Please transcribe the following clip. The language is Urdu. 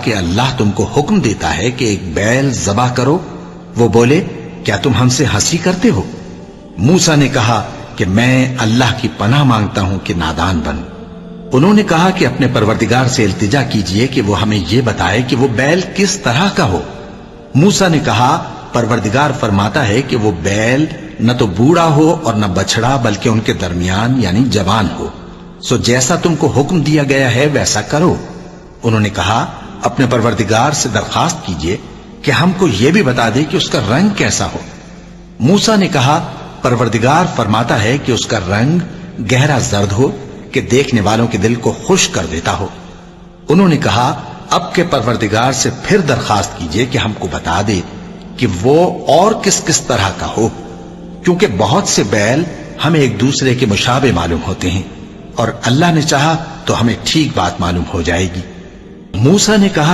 کہ اللہ تم کو حکم دیتا ہے کہ ایک بیل ذبح کرو؟ وہ بولے کیا تم ہم سے ہنسی کرتے ہو؟ موسیٰ نے کہا کہ میں اللہ کی پناہ مانگتا ہوں کہ نادان بنوں۔ انہوں نے کہا کہ اپنے پروردگار سے التجا کیجئے کہ وہ ہمیں یہ بتائے کہ وہ بیل کس طرح کا ہو۔ موسیٰ نے کہا پروردگار فرماتا ہے کہ وہ بیل نہ تو بوڑھا ہو اور نہ بچڑا بلکہ ان کے درمیان یعنی جوان ہو، سو جیسا تم کو حکم دیا گیا ہے ویسا کرو۔ انہوں نے کہا اپنے پروردگار سے درخواست کیجئے کہ ہم کو یہ بھی بتا دے کہ اس کا رنگ کیسا ہو۔ موسیٰ نے کہا پروردگار فرماتا ہے کہ اس کا رنگ گہرا زرد ہو کہ دیکھنے والوں کے دل کو خوش کر دیتا ہو۔ انہوں نے کہا اب کے پروردگار سے پھر درخواست کیجئے کہ ہم کو بتا دے کہ وہ اور کس کس طرح کا ہو، کیونکہ بہت سے بیل ہمیں ایک دوسرے کے مشابہ معلوم ہوتے ہیں، اور اللہ نے چاہا تو ہمیں ٹھیک بات معلوم ہو جائے گی۔ موسیٰ نے کہا